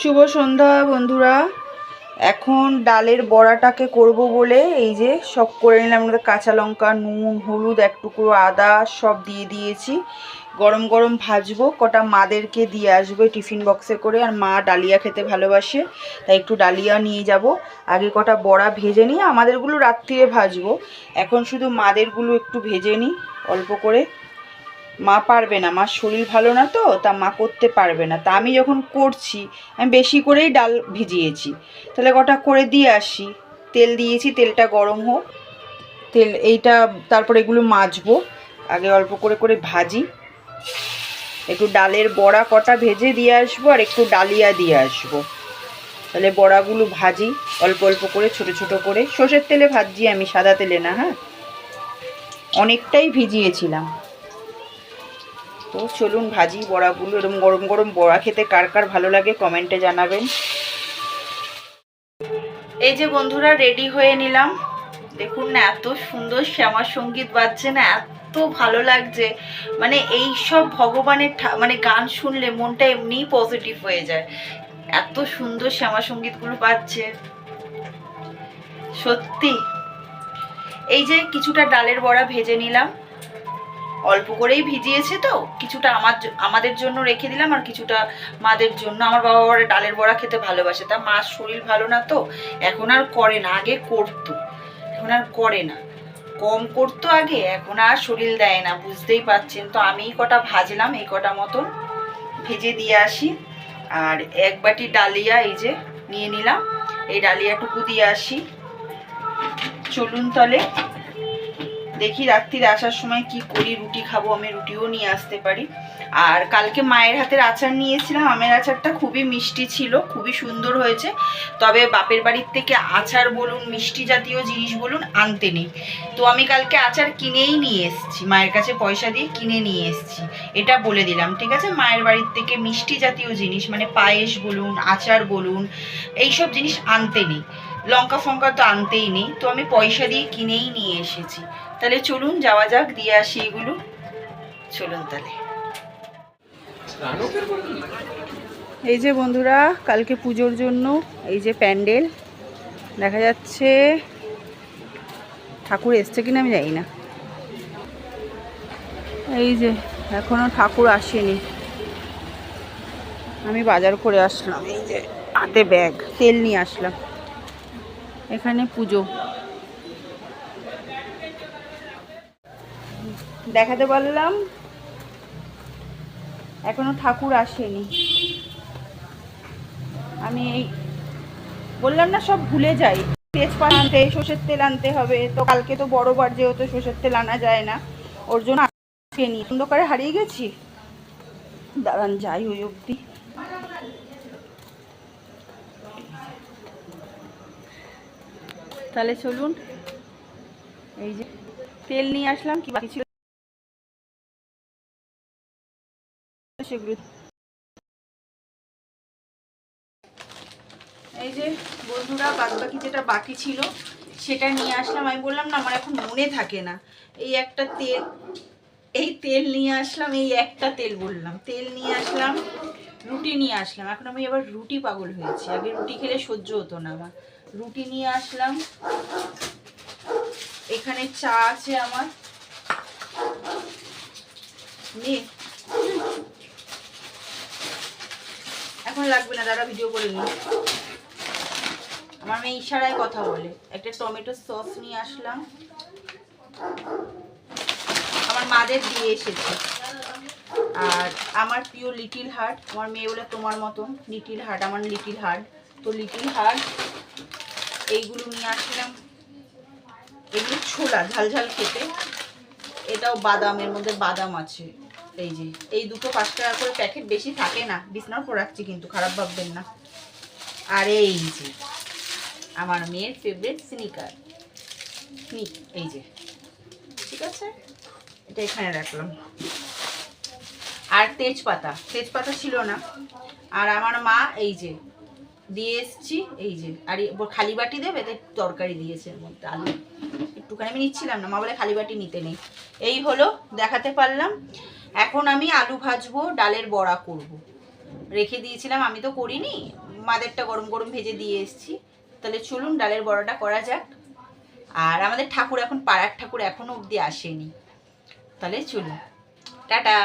শুভ সন্ধ্যা বন্ধুরা। এখন ডালের বড়াটাকে করব বলে এই যে সব করে নিলাম। আমাদের কাঁচা লঙ্কা, নুন, হলুদ, এক টুকরো আদা সব দিয়ে দিয়েছি। গরম গরম ভাজবো, কটা মাদেরকে দিয়ে আসবো টিফিন বক্সে করে। আর মা ডালিয়া খেতে ভালোবাসে, তাই একটু ডালিয়া নিয়ে যাব। আগে কটা বড়া ভেজে নিয়ে আমাদেরগুলো রাত্রিরে ভাজবো। এখন শুধু মাদেরগুলো একটু ভেজে নিই অল্প করে। মা পারবে না, মার শরীর ভালো না, তো তা মা করতে পারবে না। তা আমি যখন করছি, আমি বেশি করেই ডাল ভিজিয়েছি, তাহলে কটা করে দিয়ে আসি। তেল দিয়েছি, তেলটা গরম হোক। এইটা তারপর এগুলো মাজবো। আগে অল্প করে করে ভাজি। একটু ডালের বড়া কটা ভেজে দিয়ে আসবো, আর একটু ডালিয়া দিয়ে আসবো। তাহলে বড়াগুলো ভাজি অল্প অল্প করে, ছোট ছোট করে। সর্ষের তেলে ভাজছি আমি, সাদা তেলে না। হ্যাঁ, অনেকটাই ভিজিয়েছিলাম। তো চলুন ভাজি বড়াগুলো। এরকম গরম গরম বড়া খেতে কার কার ভালো লাগে কমেন্টে জানাবেন। এই যে বন্ধুরা, রেডি হয়ে নিলাম। দেখুন না, এত সুন্দর শ্যামা সঙ্গীত বাজছে না, এত ভালো লাগছে। মানে এই সব ভগবানের মানে গান শুনলে মনটা এমনিই পজিটিভ হয়ে যায়। এত সুন্দর শ্যামা সঙ্গীতগুলো বাজছে সত্যি। এই যে কিছুটা ডালের বড়া ভেজে নিলাম, অল্প করেই ভিজিয়েছে, তো কিছুটা আমাদের জন্য রেখে দিলাম, আর কিছুটা মাদের জন্য। আমার বাবা বড় ডালের বড়া খেতে ভালোবাসে, তা মার শরীর ভালো না, তো এখন আর করে না। আগে করতো, এখন আর করে না। কম করতো আগে, এখন আর শরীর দেয় না, বুঝতেই পারছেন। তো আমি কটা ভাজলাম, এই কটা মতন ভেজে দিয়ে আসি। আর এক বাটি ডালিয়া এই যে নিয়ে নিলাম, এই ডালিয়াটুকু দিয়ে আসি। চলুন তাহলে দেখি রাত্রিরে আসার সময় কি করি। রুটি খাবো, আমি রুটিও নিয়ে আসতে পারি। আর কালকে মায়ের হাতের আচার নিয়েছিলাম, আমের আচারটা খুবই মিষ্টি ছিল, খুবই সুন্দর হয়েছে। তবে বাপের বাড়ির থেকে আচার বলুন, মিষ্টি জাতীয় জিনিস বলুন, আনতে নেই। তো আমি কালকে আচার কিনেই নিয়ে এসেছি, মায়ের কাছে পয়সা দিয়ে কিনে নিয়ে এসেছি, এটা বলে দিলাম, ঠিক আছে। মায়ের বাড়ির থেকে মিষ্টি জাতীয় জিনিস মানে পায়েস বলুন, আচার বলুন, এইসব জিনিস আনতে নেই। লঙ্কা ফঙ্কা তো আনতেই নেই, তো আমি পয়সা দিয়ে কিনেই নিয়ে এসেছি। তাহলে চলুন যাওয়া যাক, দিয়ে আসি এগুলো। চলুন তাহলে। এই যে বন্ধুরা, কালকে পুজোর জন্য এই যে প্যান্ডেল দেখা যাচ্ছে। ঠাকুর এসছে কিনা আমি জানি না। এই যে এখনো ঠাকুর আসেনি। আমি বাজার করে আসলাম, এই যে হাতে ব্যাগ, তেল নিয়ে আসলাম। এখানে পুজো দেখাতে পারলাম, এখনো ঠাকুর আসেনি। আমি এই বললাম না, সব ভুলে যাই। তেজপাতা আনতে, সর্ষের তেল আনতে হবে। তো কালকে তো বড় বার, যেহেতু সর্ষের তেল আনা যায় না, ওর জন্য আসেনি। অন্ধকারে হারিয়ে গেছি। দাঁড়ান যাই ওই অবধি। তাহলে চলুন, এই যে তেল নিয়ে আসলাম, কি বাকি ছিল সেগুলো। এই যে বন্ধুরা, বাদ বাকি যেটা বাকি ছিল সেটা নিয়ে আসলাম। আমি বললাম না, আমার এখন মনে থাকে না। এই একটা তেল, এই তেল নিয়ে আসলাম, এই একটা তেল বললাম, তেল নিয়ে আসলাম। রুটি নিয়ে আসলাম, এখন আমি এবার রুটি পাগল হয়েছি। আগে রুটি খেলে সহ্য হতো না আমার। রুটি নিয়ে আসলাম। এখানে চা আছে আমার, নে এখন লাগবে না, দাঁড়া ভিডিও করে নিই। আমার মেয়ে ইশারায় কথা বলে। একটা টমেটো সস নিয়ে আসলাম, আমার মাদের দিয়ে এসেছে। আর আমার প্রিয় লিটিল হার্ট, আমার মেয়ে বলে তোমার মতন লিটিল হার্ট, আমার লিটিল হার্ট। তো লিটিল হার্ট এইগুলো নিয়ে আসলাম। এগুলো ছোলা, ঝাল ঝাল খেতে। এটাও বাদামের মধ্যে বাদাম আছে। এই যে এই দুটো 5 টাকা করে প্যাকেট, বেশি থাকে না। বিছনার পর রাখছি কিন্তু, খারাপ ভাববেন না। আর এই যে আমার মেয়ের ফেভারিট স্নিকার, এই যে, ঠিক আছে, এটা এখানে রাখলাম। আর তেজপাতা, তেজপাতা ছিল না। আর আমার মা এই যে দিয়ে এসছি, এই যে। আর খালি বাটি দেবে, তাই তরকারি দিয়েছে এর মধ্যে, আলু একটুখানি। আমি নিচ্ছিলাম না, মা বলে খালি বাটি নিতে নেই। এই হলো, দেখাতে পারলাম। এখন আমি আলু ভাজবো, ডালের বড়া করব। রেখে দিয়েছিলাম, আমি তো করিনি, মাদেরটা গরম গরম ভেজে দিয়ে এসেছি। তাহলে চলুন ডালের বড়াটা করা যাক। আর আমাদের ঠাকুর এখন পাড়ার ঠাকুর এখনো অবধি আসেনি। তাহলে চলুন, টাটা।